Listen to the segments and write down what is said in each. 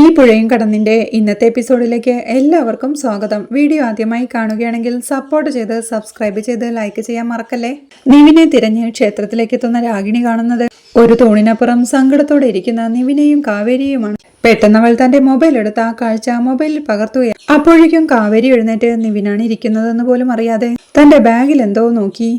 ഈ പുഴയും കടന്നിന്റെ ഇന്നത്തെ എപ്പിസോഡിലേക്ക് എല്ലാവർക്കും സ്വാഗതം. വീഡിയോ ആദ്യമായി കാണുകയാണെങ്കിൽ സപ്പോർട്ട് ചെയ്ത് സബ്സ്ക്രൈബ് ചെയ്ത് ലൈക്ക് ചെയ്യാൻ മറക്കല്ലേ. നിവിനെ തിരഞ്ഞ് ക്ഷേത്രത്തിലേക്ക് എത്തുന്ന രാഗിണി കാണുന്നത് ഒരു തൂണിനപ്പുറം സങ്കടത്തോടെ ഇരിക്കുന്ന നിവിനെയും കാവേരിയുമാണ്. പെട്ടെന്ന് അവൾ തന്റെ മൊബൈൽ എടുത്ത് ആ കാഴ്ച മൊബൈലിൽ പകർത്തുകയാണ്. അപ്പോഴേക്കും കാവേരി എഴുന്നേറ്റ് നിവിനാണ് ഇരിക്കുന്നതെന്ന് പോലും അറിയാതെ തന്റെ ബാഗിൽ എന്തോ നോക്കി.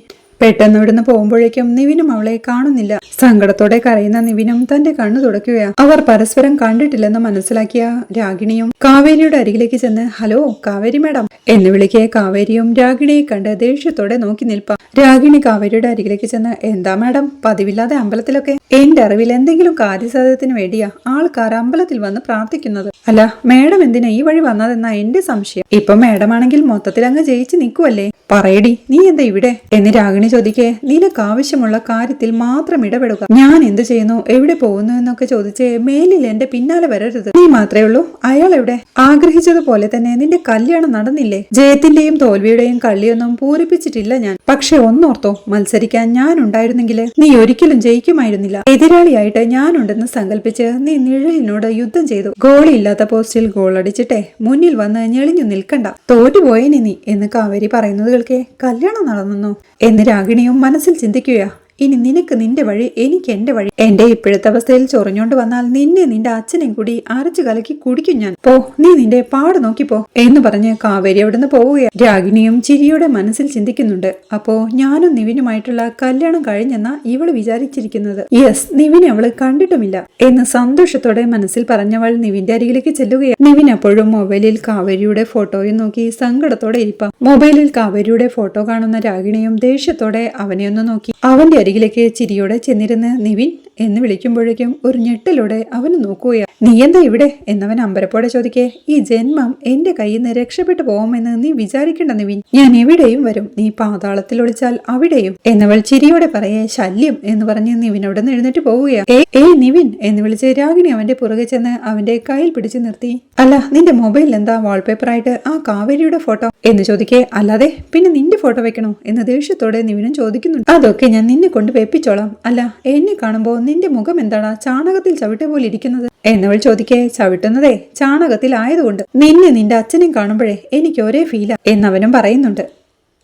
പെട്ടെന്ന് ഇവിടുന്ന് പോകുമ്പോഴേക്കും നിവിനും അവളെ കാണുന്നില്ല. സങ്കടത്തോടെ കരയുന്ന നിവിനും തന്റെ കണ്ണു തുടയ്ക്കുകയാണ്. അവർ പരസ്പരം കണ്ടിട്ടില്ലെന്ന് മനസ്സിലാക്കിയ രാഗിണിയും കാവേരിയുടെ അരികിലേക്ക് ചെന്ന് ഹലോ കാവേരി മാഡം എന്ന് വിളിക്കെ കാവേരിയും രാഗിണിയെ കണ്ട് ദേഷ്യത്തോടെ നോക്കി നിൽപ്പാം. രാഗിണി കാവേരിയുടെ അരികിലേക്ക് ചെന്ന് എന്താ മാഡം പതിവില്ലാതെ അമ്പലത്തിലൊക്കെ? എന്റെ അറിവിൽ എന്തെങ്കിലും കാര്യസാധ്യത്തിന് വേണ്ടിയാ ആൾക്കാർ അമ്പലത്തിൽ വന്ന് പ്രാർത്ഥിക്കുന്നത്. അല്ല മാഡം എന്തിനാ ഈ വഴി വന്നതെന്നാ എന്റെ സംശയം. ഇപ്പൊ മാഡം ആണെങ്കിൽ മൊത്തത്തിൽ അങ്ങ് ജയിച്ചു നിൽക്കുവല്ലേ. പറയടി നീ എന്താ ഇവിടെ എന്ന് രാഗിണി ചോദിക്കേ. നിനക്ക് ആവശ്യമുള്ള കാര്യത്തിൽ മാത്രം ഇടപെടുക. ഞാൻ എന്ത് ചെയ്യുന്നു എവിടെ പോകുന്നു എന്നൊക്കെ ചോദിച്ച് മേലിൽ എന്റെ പിന്നാലെ വരരുത്. നീ മാത്രമേ ഉള്ളൂ. അയാൾ എവിടെ? ആഗ്രഹിച്ചതുപോലെ തന്നെ നിന്റെ കല്യാണം നടന്നില്ലേ? ജയത്തിന്റെയും തോൽവിയുടെയും കള്ളിയൊന്നും പൂരിപ്പിച്ചിട്ടില്ല ഞാൻ. പക്ഷെ ഒന്നോർത്തോ, മത്സരിക്കാൻ ഞാൻ ഉണ്ടായിരുന്നെങ്കിൽ നീ ഒരിക്കലും ജയിക്കുമായിരുന്നില്ല. എതിരാളിയായിട്ട് ഞാനുണ്ടെന്ന് സങ്കല്പിച്ച് നീ നിഴലിനോട് യുദ്ധം ചെയ്തു. ഗോളില്ലാത്ത പോസ്റ്റിൽ ഗോൾ അടിച്ചിട്ടെ മുന്നിൽ വന്ന് ഞെളിഞ്ഞു നിൽക്കണ്ട. തോറ്റുപോയേനി നീ എന്ന് കാവേരി പറയുന്നത് കേൾക്കെ കല്യാണം നടന്നു എന്ന് രാഗിണിയും മനസ്സിൽ ചിന്തിക്കുക. ഇനി നിനക്ക് നിന്റെ വഴി, എനിക്ക് എന്റെ വഴി. എന്റെ ഇപ്പോഴത്തെ അവസ്ഥയിൽ ചൊറിഞ്ഞോണ്ട് വന്നാൽ നിന്നെ നിന്റെ അച്ഛനെയും കൂടി അരച്ചു കലക്കി കുടിക്കും ഞാൻ. പോ, നീ നിന്റെ പാട് നോക്കിപ്പോ എന്ന് പറഞ്ഞ് കാവേരി അവിടുന്ന് പോവുകയാണ്. രാഗിണിയും ചിരിയോടെ മനസ്സിൽ ചിന്തിക്കുന്നുണ്ട്. അപ്പോ ഞാനും നിവിനുമായിട്ടുള്ള കല്യാണം കഴിഞ്ഞെന്നാ ഇവള് വിചാരിച്ചിരിക്കുന്നത്. യെസ്, നിവിനെ അവള് കണ്ടിട്ടുമില്ല എന്ന് സന്തോഷത്തോടെ മനസ്സിൽ പറഞ്ഞവൾ നിവിന്റെ അരികിലേക്ക് ചെല്ലുകയാണ്. നിവിൻ അപ്പോഴും മൊബൈലിൽ കാവേരിയുടെ ഫോട്ടോയും നോക്കി സങ്കടത്തോടെ ഇരിപ്പാം. മൊബൈലിൽ കാവേരിയുടെ ഫോട്ടോ കാണുന്ന രാഗിണിയും ദേഷ്യത്തോടെ അവനെ ഒന്ന് നോക്കി അവന്റെ അരികിലേക്ക് ചിരിയോടെ ചെന്നിരുന്ന് നിവിൻ എന്ന് വിളിക്കുമ്പോഴേക്കും ഒരു ഞെട്ടലോടെ അവന് നോക്കുകയാണ്. നീ എന്താ ഇവിടെ എന്നവൻ അമ്പരപ്പോടെ ചോദിക്കേ. ഈ ജന്മം എന്റെ കയ്യിൽ നിന്ന് രക്ഷപ്പെട്ടു പോകുമെന്ന് നീ വിചാരിക്കേണ്ട നിവിൻ. ഞാൻ എവിടെയും വരും. നീ പാതാളത്തിൽ ഒളിച്ചാൽ അവിടെയും എന്നവൾ ചിരിയോടെ പറയേ. ശല്യം എന്ന് പറഞ്ഞ് നിവിൻ അവിടെ നിന്ന് എഴുന്നേറ്റ് പോവുകയാണ്. ഏയ് നിവിൻ എന്ന് വിളിച്ച് രാഗിണി അവന്റെ പുറകെ ചെന്ന് അവന്റെ കയ്യിൽ പിടിച്ചു നിർത്തി. അല്ല നിന്റെ മൊബൈലിൽ എന്താ വാൾപേപ്പറായിട്ട് ആ കാവേരിയുടെ ഫോട്ടോ എന്ന് ചോദിക്കേ. അല്ലാതെ പിന്നെ നിന്റെ ഫോട്ടോ വെക്കണോ എന്ന് ദേഷ്യത്തോടെ നിവിനും ചോദിക്കുന്നുണ്ട്. അതൊക്കെ ഞാൻ നിന്നെ കൊണ്ട് വെപ്പിച്ചോളാം. അല്ല എന്നെ കാണുമ്പോ നിന്റെ മുഖം എന്താടാ ചാണകത്തിൽ ചവിട്ട പോലെ ഇരിക്കുന്നത് എന്നവൾ ചോദിക്കേ. ചവിട്ടുന്നതേ ചാണകത്തിൽ ആയതുകൊണ്ട്. നിന്നെ നിന്റെ അച്ഛനെയും കാണുമ്പോഴേ എനിക്ക് ഒരേ ഫീലാ എന്നവനും പറയുന്നുണ്ട്.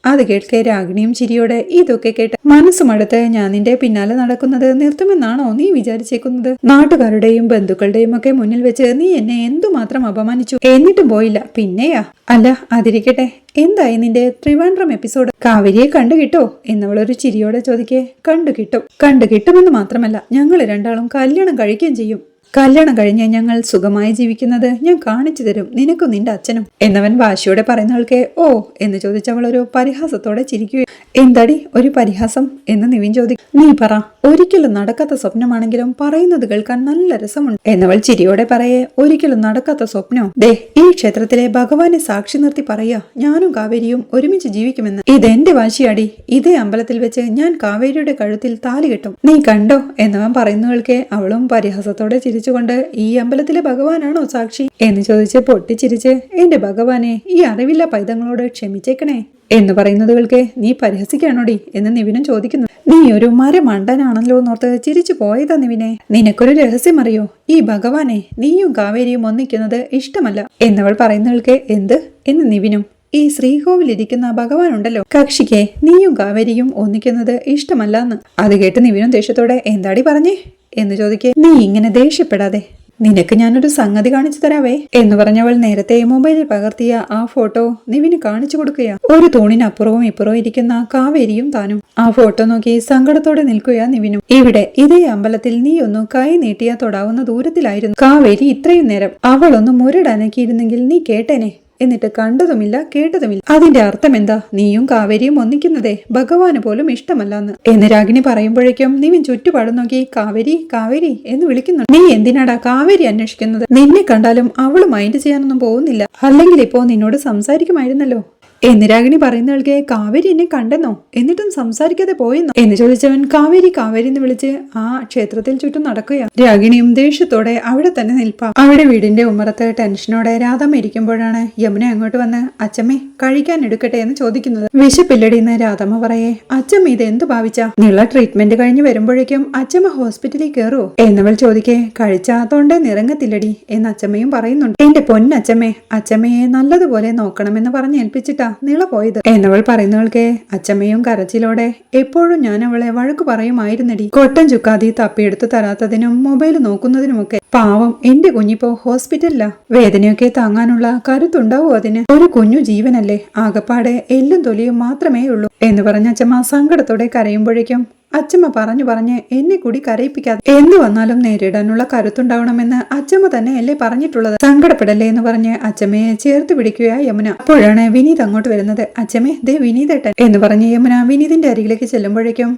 അത് കേൾക്കെ രാഗിണിയും ചിരിയോടെ ഇതൊക്കെ കേട്ട് മനസ്സുമടുത്ത് ഞാൻ നിന്റെ പിന്നാലെ നടക്കുന്നത് നിർത്തുമെന്നാണോ നീ വിചാരിച്ചേക്കുന്നത്? നാട്ടുകാരുടെയും ബന്ധുക്കളുടെയും ഒക്കെ മുന്നിൽ വെച്ച് നീ എന്നെ എന്തുമാത്രം അപമാനിച്ചു, എന്നിട്ടും പോയില്ല. പിന്നെയാ? അല്ല അതിരിക്കട്ടെ, എന്തായി നിന്റെ ട്രിവാൻഡ്രം എപ്പിസോഡ്? കാവേരിയെ കണ്ടു കിട്ടോ എന്നവളൊരു ചിരിയോടെ ചോദിക്കേ. കണ്ടു കിട്ടുമെന്ന് മാത്രമല്ല ഞങ്ങൾ രണ്ടാളും കല്യാണം കഴിക്കുകയും ചെയ്യും. കല്യാണം കഴിഞ്ഞ് ഞങ്ങൾ സുഖമായി ജീവിക്കുന്നത് ഞാൻ കാണിച്ചു തരും നിനക്കും നിന്റെ അച്ഛനും എന്നവൻ വാശിയോടെ പറയുന്നവൾക്ക് ഓ എന്ന് ചോദിച്ചവൾ ഒരു പരിഹാസത്തോടെ ചിരിക്കുകയും. എന്താടി ഒരു പരിഹാസം എന്ന് നിവിൻ ചോദിക്കും. നീ പറ, ഒരിക്കലും നടക്കാത്ത സ്വപ്നമാണെങ്കിലും പറയുന്നത് കേൾക്കാൻ നല്ല രസമുണ്ട് എന്നവൾ ചിരിയോടെ പറയേ. ഒരിക്കലും നടക്കാത്ത സ്വപ്നോ? ദേ ഈ ക്ഷേത്രത്തിലെ ഭഗവാനെ സാക്ഷി നിർത്തി പറയാ ഞാനും കാവേരിയും ഒരുമിച്ച് ജീവിക്കുമെന്ന്. ഇതെന്റെ വാശിയാടി. ഇതേ അമ്പലത്തിൽ വെച്ച് ഞാൻ കാവേരിയുടെ കഴുത്തിൽ താലി കെട്ടും. നീ കണ്ടോ എന്നവൻ പറയുന്നവൾക്ക് അവളും പരിഹാസത്തോടെ കൊണ്ട് ഈ അമ്പലത്തിലെ ഭഗവാനാണോ സാക്ഷി എന്ന് ചോദിച്ച് പൊട്ടിച്ചിരിച്ച് എന്റെ ഭഗവാനെ ഈ അറിവില്ല പൈതങ്ങളോട് ക്ഷമിച്ചേക്കണേ എന്ന് പറയുന്നതുകൾക്ക് നീ പരിഹസിക്കാണോടി എന്ന് നിവിനും ചോദിക്കുന്നു. നീ ഒരു മരമണ്ടനാണല്ലോ എന്നോർത്ത് ചിരിച്ചു പോയതാ നിവിനെ. നിനക്കൊരു രഹസ്യം അറിയോ? ഈ ഭഗവാനെ നീയും കാവേരിയും ഒന്നിക്കുന്നത് ഇഷ്ടമല്ല എന്നവൾ പറയുന്നവൾക്ക് എന്ത് എന്ന് നിവിനും. ഈ ശ്രീകോവിലിരിക്കുന്ന ഭഗവാൻ ഉണ്ടല്ലോ, കക്ഷിക്ക് നീയും കാവേരിയും ഒന്നിക്കുന്നത് ഇഷ്ടമല്ലെന്ന്. അത് കേട്ട് നിവിനും ദേഷ്യത്തോടെ എന്താടി പറഞ്ഞേ എന്ന് ചോദിക്കേ. നീ ഇങ്ങനെ ദേഷ്യപ്പെടാതെ, നിനക്ക് ഞാനൊരു സംഗതി കാണിച്ചു തരാവേ എന്ന് പറഞ്ഞവൾ നേരത്തെ മൊബൈലിൽ പകർത്തിയ ആ ഫോട്ടോ നിവിന് കാണിച്ചു കൊടുക്കുക. ഒരു തൂണിനപ്പുറവും ഇപ്പുറവും ഇരിക്കുന്ന കാവേരിയും താനും ആ ഫോട്ടോ നോക്കി സങ്കടത്തോടെ നിൽക്കുക നിവിനും. ഇവിടെ ഇതേ അമ്പലത്തിൽ നീ ഒന്ന് കൈ നീട്ടിയാ തൊടാവുന്ന ദൂരത്തിലായിരുന്നു കാവേരി ഇത്രയും നേരം. അവളൊന്ന് മുരടനക്കിയിരുന്നെങ്കിൽ നീ കേട്ടേനെ. എന്നിട്ട് കണ്ടതുമില്ല കേട്ടതുമില്ല. അതിന്റെ അർത്ഥം എന്താ? നീയും കാവേരിയും ഒന്നിക്കുന്നതേ ഭഗവാന് പോലും ഇഷ്ടമല്ലെന്ന് എന്ന് രാഗിണി പറയുമ്പോഴേക്കും നിവിൻ ചുറ്റുപാടും നോക്കി കാവേരി കാവേരി എന്ന് വിളിക്കുന്നു. നീ എന്തിനാടാ കാവേരി അന്വേഷിക്കുന്നത്? നിന്നെ കണ്ടാലും അവള് മൈൻഡ് ചെയ്യാനൊന്നും പോകുന്നില്ല. അല്ലെങ്കിൽ ഇപ്പോ നിന്നോട് സംസാരിക്കുമായിരുന്നല്ലോ എന്ന് രാഗിണി പറയുന്നവൾക്ക് കാവേരി എന്നെ കണ്ടെന്നോ, എന്നിട്ടും സംസാരിക്കാതെ പോയെന്നോ എന്ന് ചോദിച്ചവൻ കാവേരി കാവേരി എന്ന് വിളിച്ച് ആ ക്ഷേത്രത്തിൽ ചുറ്റും നടക്കുകയാണ്. രാഗിണിയും ദേഷ്യത്തോടെ അവിടെ തന്നെ നിൽപ്പാ. അവിടെ വീടിന്റെ ഉമ്മറത്ത് ടെൻഷനോടെ രാധമ്മ ഇരിക്കുമ്പോഴാണ് യമുന അങ്ങോട്ട് വന്ന് അച്ചമ്മേ കഴിക്കാൻ എടുക്കട്ടെ എന്ന് ചോദിക്കുന്നത്. വിശപ്പില്ലടിയെന്ന് രാധമ്മ പറയേ, അച്ചമ്മ ഇത് എന്ത് ഭാവിച്ച, നീള ട്രീറ്റ്മെന്റ് കഴിഞ്ഞ് വരുമ്പോഴേക്കും അച്ചമ്മ ഹോസ്പിറ്റലിൽ കയറുവോ എന്നവൾ ചോദിക്കേ. കഴിച്ചാ തൊണ്ടേ നിറങ്ങത്തില്ലടി എന്ന് അച്ചമ്മയും പറയുന്നുണ്ട്. എന്റെ പൊന്നച്ചമ്മേ, അച്ചമ്മയെ നല്ലതുപോലെ നോക്കണമെന്ന് പറഞ്ഞ് ഏൽപ്പിച്ചിട്ടാ നീള പോയത് എന്നവൾ പറയുന്നവൾക്ക് അച്ചമ്മയും കരച്ചിലോടെ എപ്പോഴും ഞാൻ അവളെ വഴക്കു പറയുമായിരുന്നടി, കൊട്ടൻ ചുക്കാതി തപ്പിയെടുത്ത് തരാത്തതിനും മൊബൈൽ നോക്കുന്നതിനുമൊക്കെ. പാവം എന്റെ കുഞ്ഞിപ്പോ ഹോസ്പിറ്റലിലാ. വേദനയൊക്കെ താങ്ങാനുള്ള കരുത്തുണ്ടാവോ അതിന്? ഒരു കുഞ്ഞു ജീവനല്ലേ, ആകപ്പാടെ എല്ലും തൊലിയും മാത്രമേ ഉള്ളൂ എന്ന് പറഞ്ഞ അച്ചമ്മ സങ്കടത്തോടെ കരയുമ്പോഴേക്കും അച്ചമ്മ പറഞ്ഞ് എന്നെ കൂടി കരയിപ്പിക്കാതെ എന്തു വന്നാലും നേരിടാനുള്ള കരുത്തുണ്ടാവണമെന്ന് അച്ചമ്മ തന്നെ അല്ലേ പറഞ്ഞിട്ടുള്ളത്. സങ്കടപ്പെടല്ലേ എന്ന് പറഞ്ഞ് അച്ചമ്മയെ ചേർത്ത് പിടിക്കുക യമുന. അപ്പോഴാണ് വിനീത് അങ്ങോട്ട് വരുന്നത്. അച്ചമ്മേ, ദേ വിനീതേട്ടൻ എന്ന് പറഞ്ഞ് യമുന വിനീതിന്റെ അരികിലേക്ക് ചെല്ലുമ്പോഴേക്കും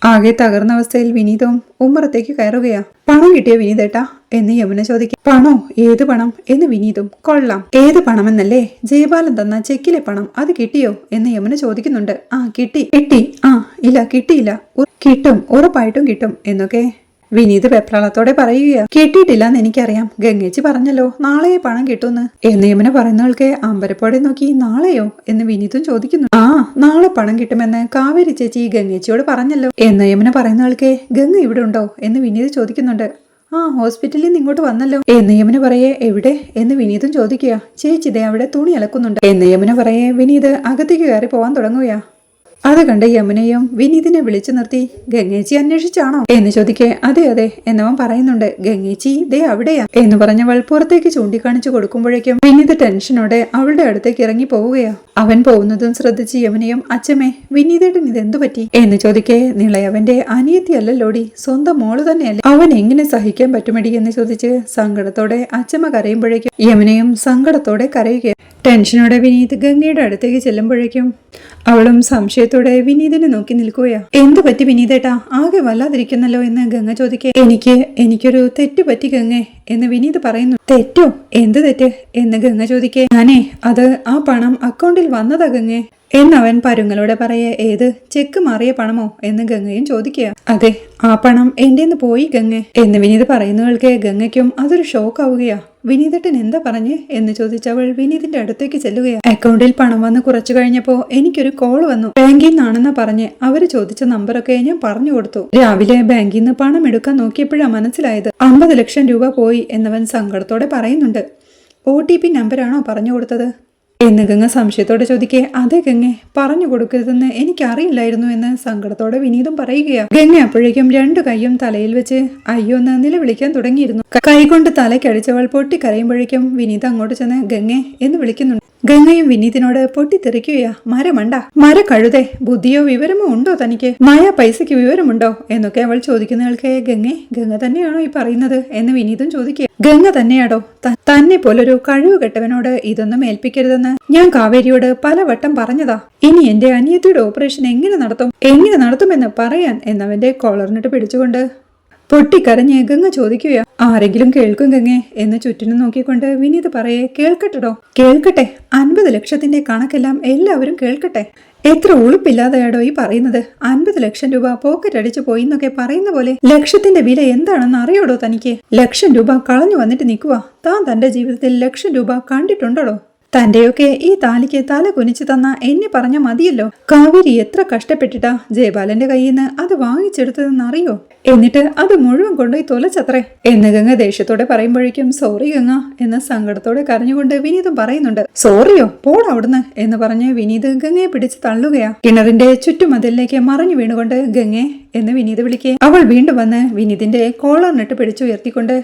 ആകെ തകർന്ന അവസ്ഥയിൽ വിനീതും ഉമ്മറത്തേക്ക് കയറുകയാ. പണം കിട്ടിയോ വിനീതേട്ടാ എന്ന് യമുന ചോദിക്കും. പണോ? ഏത് പണം എന്ന് വിനീതും. കൊള്ളാം, ഏത് പണമെന്നല്ലേ? ജയപാലൻ തന്ന ചെക്കിലെ പണം അത് കിട്ടിയോ എന്ന് യമുന ചോദിക്കുന്നുണ്ട്. ആ കിട്ടി. ആ ഇല്ല കിട്ടിയില്ല. കിട്ടും, ഉറപ്പായിട്ടും കിട്ടും എന്നൊക്കെ വിനീത് വെപ്രാളത്തോടെ പറയുകയാ. കിട്ടിയിട്ടില്ലെന്ന് എനിക്കറിയാം, ഗംഗേച്ചി പറഞ്ഞല്ലോ നാളെ പണം കിട്ടുമെന്ന് എന്ന് യമുന പറയുന്നവൾക്ക് അമ്പരപ്പോടെ നോക്കി. നാളെയോ എന്ന് വിനീതും ചോദിക്കുന്നു. ആ നാളെ പണം കിട്ടുമെന്ന് കാവേരി ചേച്ചി ഗംഗേച്ചിയോട് പറഞ്ഞല്ലോ എന്ന് യമുന പറയുന്നവൾക്ക്. ഗംഗ ഇവിടെ ഉണ്ടോ എന്ന് വിനീത് ചോദിക്കുന്നുണ്ട്. ആ ഹോസ്പിറ്റലിൽ നിന്ന് ഇങ്ങോട്ട് വന്നല്ലോ എന്ന് യമുന പറയേ. എവിടെ എന്ന് വിനീതും ചോദിക്കുക. ചേച്ചി ദേ അവിടെ തുണി അലക്കുന്നുണ്ട് എന്ന് യമുന പറയേ. വിനീത് അകത്തേക്ക് കയറി പോവാൻ തുടങ്ങുകയാ. അത് കണ്ട് യമുനയും വിനീതിനെ വിളിച്ചു നിർത്തി. ഗംഗേച്ചി അന്വേഷിച്ചാണോ എന്ന് ചോദിക്കേ. അതെ അതെ എന്നവൻ പറയുന്നുണ്ട്. ഗംഗേച്ചി ദേ അവിടെയാ എന്ന് പറഞ്ഞവൾ പുറത്തേക്ക് ചൂണ്ടിക്കാണിച്ചു കൊടുക്കുമ്പോഴേക്കും വിനീത് ടെൻഷനോടെ അവളുടെ അടുത്തേക്ക് ഇറങ്ങി പോവുകയാ. അവൻ പോകുന്നതും ശ്രദ്ധിച്ച് യമുനയും അച്ചമ്മേ വിനീതേട്ടൻ ഇതെന്തു പറ്റി എന്ന് ചോദിക്കേ. നിളയവന്റെ അനിയത്തി അല്ലല്ലോടി, സ്വന്തം മോള് തന്നെയല്ലേ, അവൻ എങ്ങനെ സഹിക്കാൻ പറ്റുമടി എന്ന് ചോദിച്ച് സങ്കടത്തോടെ അച്ചമ്മ കരയുമ്പോഴേക്കും യമുനയും സങ്കടത്തോടെ കരയുക. ടെൻഷനോടെ വിനീത് ഗംഗയുടെ അടുത്തേക്ക് ചെല്ലുമ്പോഴേക്കും അവളും സംശയത്തോടെ വിനീതിനെ നോക്കി നിൽക്കുകയാ. എന്തു പറ്റി വിനീതേട്ടാ, ആകെ വല്ലാതിരിക്കുന്നല്ലോ എന്ന് ഗംഗ ചോദിക്കേ. എനിക്കൊരു തെറ്റ് പറ്റി ഗംഗേ എന്ന് വിനീത് പറയുന്നു. തെറ്റോ? എന്ത് തെറ്റ് എന്ന് ഗംഗ ചോദിക്കേ. ഞാനേ അത് ആ പണം അക്കൗണ്ടിൽ വന്നതാ ഗംഗേ എന്നവൻ പരുങ്ങളോടെ പറയേ. ഏത് ചെക്ക് മാറിയ പണമോ എന്ന് ഗംഗയും ചോദിക്കുക. അതെ, ആ പണം എന്റെന്ന് പോയി ഗംഗ എന്ന് വിനീത് പറയുന്നവൾക്ക് ഗംഗയ്ക്കും അതൊരു ഷോക്ക് ആവുകയാ. വിനീതേട്ടൻ എന്താ പറഞ്ഞ് എന്ന് ചോദിച്ചവൾ വിനീതിന്റെ അടുത്തേക്ക് ചെല്ലുകയാ. അക്കൗണ്ടിൽ പണം വന്ന് കുറച്ചു കഴിഞ്ഞപ്പോ എനിക്കൊരു കോൾ വന്നു. ബാങ്കിൽ നിന്നാണെന്നാ പറഞ്ഞ് അവര് ചോദിച്ച നമ്പറൊക്കെ ഞാൻ പറഞ്ഞു കൊടുത്തു. രാവിലെ ബാങ്കിൽ നിന്ന് പണം എടുക്കാൻ നോക്കിയപ്പോഴാ മനസ്സിലായത് 50 ലക്ഷം രൂപ പോയി എന്നവൻ സങ്കടത്തോടെ പറയുന്നുണ്ട്. OTP നമ്പറാണോ പറഞ്ഞു കൊടുത്തത് എന്ന് ഗംഗ സംശയത്തോടെ ചോദിക്കേ. അതെ ഗംഗ, പറഞ്ഞു കൊടുക്കരുതെന്ന് എനിക്കറിയില്ലായിരുന്നു എന്ന് സങ്കടത്തോടെ വിനീതും പറയുകയാ. ഗംഗ അപ്പോഴേക്കും 2 കൈയും തലയിൽ വെച്ച് അയ്യോന്ന് നിലവിളിക്കാൻ തുടങ്ങിയിരുന്നു. കൈകൊണ്ട് തലയ്ക്കടിച്ചവൾ പൊട്ടിക്കരയുമ്പോഴേക്കും വിനീത് അങ്ങോട്ട് ചെന്ന് ഗംഗെ എന്ന് വിളിക്കുന്നുണ്ട്. ഗംഗയും വിനീതിനോട് പൊട്ടിത്തെറിക്കുകയാ. മരമണ്ട, മരക്കഴുതേ, ബുദ്ധിയോ വിവരമോ ഉണ്ടോ തനിക്ക്? മായ പൈസയ്ക്ക് വിവരമുണ്ടോ എന്നൊക്കെ അവൾ ചോദിക്കുന്നയാൾക്ക് ഗംഗ തന്നെയാണോ ഈ പറയുന്നത് എന്ന് വിനീതും ചോദിക്കുക. ഗംഗ തന്നെയാടോ, തന്നെ പോലൊരു കഴിവ് കെട്ടവനോട് ഇതൊന്നും ഏൽപ്പിക്കരുതെന്ന് ഞാൻ കാവേരിയോട് പലവട്ടം പറഞ്ഞതാ. ഇനി എന്റെ അനിയത്തിയുടെ ഓപ്പറേഷൻ എങ്ങനെ നടത്തുമെന്ന് പറയാൻ എന്നവന്റെ കോളറിനിട്ട് പിടിച്ചുകൊണ്ട് പൊട്ടിക്കരഞ്ഞ് ഗംഗ ചോദിക്കുകയാ. ആരെങ്കിലും കേൾക്കും ഗംഗെ എന്ന് ചുറ്റിനും നോക്കിക്കൊണ്ട് വിനീത് പറയേ. കേൾക്കട്ടെടോ, കേൾക്കട്ടെ, 50 ലക്ഷത്തിന്റെ കണക്കെല്ലാം എല്ലാവരും കേൾക്കട്ടെ. എത്ര ഉളുപ്പില്ലാതെയാടോ ഈ പറയുന്നത്? 50 ലക്ഷം രൂപ പോക്കറ്റ് അടിച്ചു പോയി എന്നൊക്കെ പറയുന്ന പോലെ ലക്ഷത്തിന്റെ വില എന്താണെന്ന് അറിയോടോ തനിക്ക്? 1,00,000 രൂപ കളഞ്ഞു വന്നിട്ട് നിൽക്കുക. താൻ തന്റെ ജീവിതത്തിൽ 1,00,000 രൂപ കണ്ടിട്ടുണ്ടോ? തന്റെയൊക്കെ ഈ താലിക്ക് തല കുനിച്ചു തന്ന എന്നെ പറഞ്ഞ മതിയല്ലോ. കാവേരി എത്ര കഷ്ടപ്പെട്ടിട്ടാ ജയപാലന്റെ കയ്യിൽ നിന്ന് അത് വാങ്ങിച്ചെടുത്തതെന്ന് അറിയോ? എന്നിട്ട് അത് മുഴുവൻ കൊണ്ടുപോയി തൊലച്ചത്രേ എന്ന് ഗംഗ ദേഷ്യത്തോടെ പറയുമ്പോഴേക്കും സോറി ഗംഗ എന്ന് സങ്കടത്തോടെ കരഞ്ഞുകൊണ്ട് വിനീതും പറയുന്നുണ്ട്. സോറിയോ, പോടാ അവിടുന്ന് എന്ന് പറഞ്ഞ് വിനീത് ഗംഗയെ പിടിച്ച് തള്ളുകയാ. കിണറിന്റെ ചുറ്റുമതിലേക്ക് മറിഞ്ഞു വീണുകൊണ്ട് ഗംഗെ എന്ന് വിനീത് വിളിക്കേ. അവൾ വീണ്ടും വന്ന് വിനീതിന്റെ കോളറിനിട്ട് പിടിച്ചുയർത്തിക്കൊണ്ട്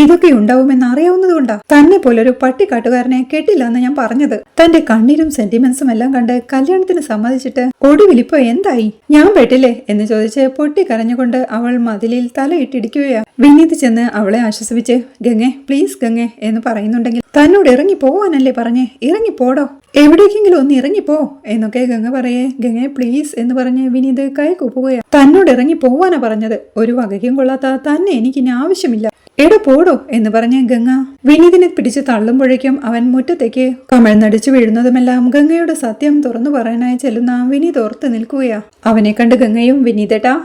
ഇതൊക്കെ ഉണ്ടാവുമെന്ന് അറിയാവുന്നതുകൊണ്ടാ തന്നെ പോലൊരു പട്ടിക്കാട്ടുകാരനെ കെട്ടില്ല എന്ന് ഞാൻ പറഞ്ഞത്. തന്റെ കണ്ണീരും സെന്റിമെന്റ്സും എല്ലാം കണ്ട് കല്യാണത്തിന് സമ്മതിച്ചിട്ട് ഒടുവിലിപ്പോ എന്തായി? ഞാൻ പെട്ടില്ലേ എന്ന് ചോദിച്ച് പൊട്ടിക്കരഞ്ഞുകൊണ്ട് അവൾ മതിലിൽ തലയിട്ടിടിക്കുകയാ. വിനീത് ചെന്ന് അവളെ ആശ്വസിപ്പിച്ച് ഗംഗെ പ്ലീസ് ഗംഗെ എന്ന് പറയുന്നുണ്ടെങ്കിൽ തന്നോട് ഇറങ്ങി പോവാനല്ലേ പറഞ്ഞേ? ഇറങ്ങിപ്പോടോ എവിടേക്കെങ്കിലും ഒന്ന് ഇറങ്ങിപ്പോ എന്നൊക്കെ ഗംഗ പറയേ. ഗംഗയെ പ്ലീസ് എന്ന് പറഞ്ഞ് വിനീത് കൈ കൂപ്പുകയാ. തന്നോട് ഇറങ്ങി പോവാനാ പറഞ്ഞത്. ഒരു വകയ്ക്കും കൊള്ളാത്ത തന്നെ എനിക്കിനി ആവശ്യമില്ല. എടോ പോടോ എന്ന് പറഞ്ഞ് ഗംഗ വിനീതിനെ പിടിച്ച് തള്ളുമ്പോഴേക്കും അവൻ മുറ്റത്തേക്ക് കമഴ്ന്നടിച്ചു വീഴുന്നതുമെല്ലാം ഗംഗയുടെ സത്യം തുറന്നു പറയാനായി ചെല്ലുന്ന വിനീത് ഓർത്ത് നിൽക്കുകയാ. അവനെ കണ്ട് ഗംഗയും വിനീതേട്ടാ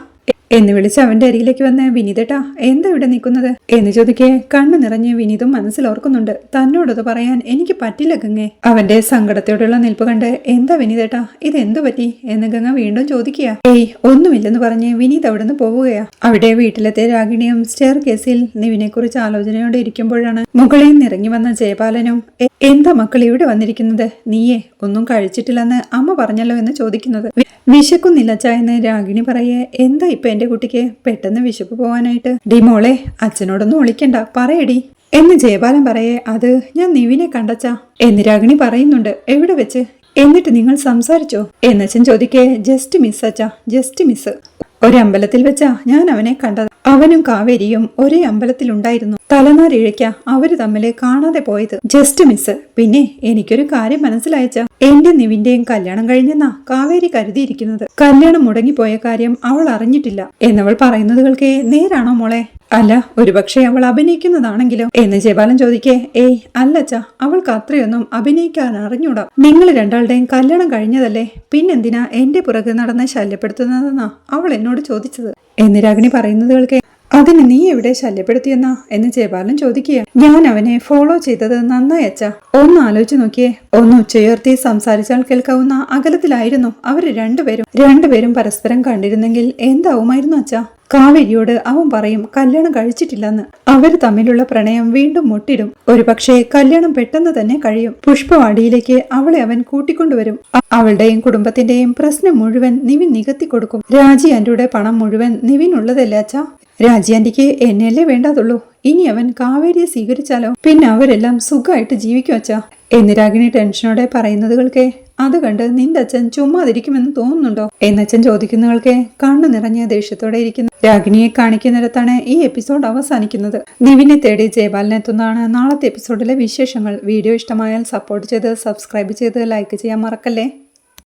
എന്ന് വിളിച്ച് അവന്റെ അരികിലേക്ക് വന്ന് വിനീതേട്ടാ എന്താ ഇവിടെ നിൽക്കുന്നത് എന്ന് ചോദിക്കെ കണ്ണു നിറഞ്ഞ് വിനീതും മനസ്സിലോർക്കുന്നുണ്ട്. തന്നോടത് പറയാൻ എനിക്ക് പറ്റില്ല ഗംഗെ. അവന്റെ സങ്കടത്തോടുള്ള നിൽപ്പ് കണ്ട് എന്താ വിനീതേട്ടാ ഇതെന്തു പറ്റി എന്ന് ഗംഗ വീണ്ടും ചോദിക്കുക. ഏയ് ഒന്നുമില്ലെന്ന് പറഞ്ഞ് വിനീത് അവിടുന്ന് പോവുകയാ. അവിടെ വീട്ടിലെത്തിയ രാഗിണിയും സ്റ്റെയർ കേസിൽ നിവിനെ കുറിച്ച് ആലോചനയോടെ ഇരിക്കുമ്പോഴാണ് മുകളിൽ നിന്ന് ഇറങ്ങി വന്ന ജയപാലനും എന്താ മക്കൾ ഇവിടെ വന്നിരിക്കുന്നത്? നീയേ ഒന്നും കഴിച്ചിട്ടില്ലെന്ന് അമ്മ പറഞ്ഞല്ലോ എന്ന് ചോദിക്കുന്നത്. വിശക്കുന്നില്ലച്ച എന്ന് രാഗിണി പറയേ. എന്താ ഇപ്പൊ എന്റെ കുട്ടിക്ക് പെട്ടെന്ന് വിശപ്പ് പോവാനായിട്ട്? ഡി മോളെ അച്ഛനോടൊന്നും ഒളിക്കണ്ട പറയടി എന്ന് ജയപാലൻ പറയേ. അത് ഞാൻ നിവിനെ കണ്ടച്ചാ എന്ന് രാഗിണി പറയുന്നുണ്ട്. എവിടെ വെച്ച്? എന്നിട്ട് നിങ്ങൾ സംസാരിച്ചോ എന്നച്ഛൻ ചോദിക്കേ. ജസ്റ്റ് മിസ് അച്ഛാ, ജസ്റ്റ് മിസ്. ഒരമ്പലത്തിൽ വെച്ചാ ഞാൻ അവനെ കണ്ടത്. അവനും കാവേരിയും ഒരേ അമ്പലത്തിലുണ്ടായിരുന്നു. തലനാരിഴയ്ക്ക അവര് തമ്മില് കാണാതെ പോയത്. Just miss. പിന്നെ എനിക്കൊരു കാര്യം മനസ്സിലായച്ച, എന്റെ നിവിന്റെയും കല്യാണം കഴിഞ്ഞെന്നാ കാവേരി കരുതിയിരിക്കുന്നത്. കല്യാണം മുടങ്ങിപ്പോയ കാര്യം അവൾ അറിഞ്ഞിട്ടില്ല എന്നവൾ പറയുന്നത് കേൾക്കേ. നേരാണോ മോളെ? അല്ല ഒരുപക്ഷെ അവൾ അഭിനയിക്കുന്നതാണെങ്കിലോ എന്ന് ജയപാലൻ ചോദിക്കേ. ഏയ് അല്ലച്ച, അവൾക്ക് അത്രയൊന്നും അഭിനയിക്കാൻ അറിഞ്ഞൂടാ. നിങ്ങൾ രണ്ടാളുടെയും കല്യാണം കഴിഞ്ഞതല്ലേ, പിന്നെന്തിനാ എന്റെ പുറകെ നടന്ന് ശല്യപ്പെടുത്തുന്നതെന്നാ അവൾ എന്നോട് ചോദിച്ചത് എന്ന് രാഗിണി പറയുന്നത് കേൾക്കേ. അതിന് നീ എവിടെ ശല്യപ്പെടുത്തിയെന്നാ എന്ന് ജയപാലൻ ചോദിക്കുക. ഞാൻ അവനെ ഫോളോ ചെയ്തത് നന്നായി അച്ഛ. ഒന്ന് ആലോചിച്ച് നോക്കിയേ. ഒന്ന് ഉച്ചയുയർത്തി സംസാരിച്ചാൽ കേൾക്കാവുന്ന അകലത്തിലായിരുന്നു അവര് രണ്ടുപേരും പരസ്പരം കണ്ടിരുന്നെങ്കിൽ എന്താവുമായിരുന്നു അച്ഛ? കാവേരിയോട് അവൻ പറയും കല്യാണം കഴിച്ചിട്ടില്ലെന്ന്. അവര് തമ്മിലുള്ള പ്രണയം വീണ്ടും മുട്ടിടും. ഒരുപക്ഷെ കല്യാണം പെട്ടെന്ന് തന്നെ കഴിയും. പുഷ്പവാടിയിലേക്ക് അവളെ അവൻ കൂട്ടിക്കൊണ്ടുവരും. അവളുടെയും കുടുംബത്തിന്റെയും പ്രശ്നം മുഴുവൻ നിവിൻ നികത്തി കൊടുക്കും. രാജി ആന്റിയുടെ പണം മുഴുവൻ നിവിനുള്ളതല്ലേ അച്ഛാ? രാജി ആന്റിക്ക് എന്നെയല്ലേ വേണ്ടാതുള്ളൂ. ഇനി അവൻ കാവേരിയെ സ്വീകരിച്ചാലോ? പിന്നെ അവരെല്ലാം സുഖമായിട്ട് ജീവിക്കും അച്ഛാ എന്ന് രാഗിണി ടെൻഷനോടെ പറയുന്നതുകൾക്കെ. അത് കണ്ട് നിന്റെ അച്ഛൻ ചുമ്മാതിരിക്കുമെന്ന് തോന്നുന്നുണ്ടോ എന്നച്ഛൻ ചോദിക്കുന്നവൾക്ക് കണ്ണു നിറഞ്ഞ ദേഷ്യത്തോടെ ഇരിക്കുന്നു. രാഗിണിയെ കാണിക്കുന്നിടത്താണ് ഈ എപ്പിസോഡ് അവസാനിക്കുന്നത്. നിവിനെ തേടി ജയപാലനെത്തുന്നതാണ് നാളത്തെ എപ്പിസോഡിലെ വിശേഷങ്ങൾ. വീഡിയോ ഇഷ്ടമായാൽ സപ്പോർട്ട് ചെയ്ത് സബ്സ്ക്രൈബ് ചെയ്ത് ലൈക്ക് ചെയ്യാൻ മറക്കല്ലേ.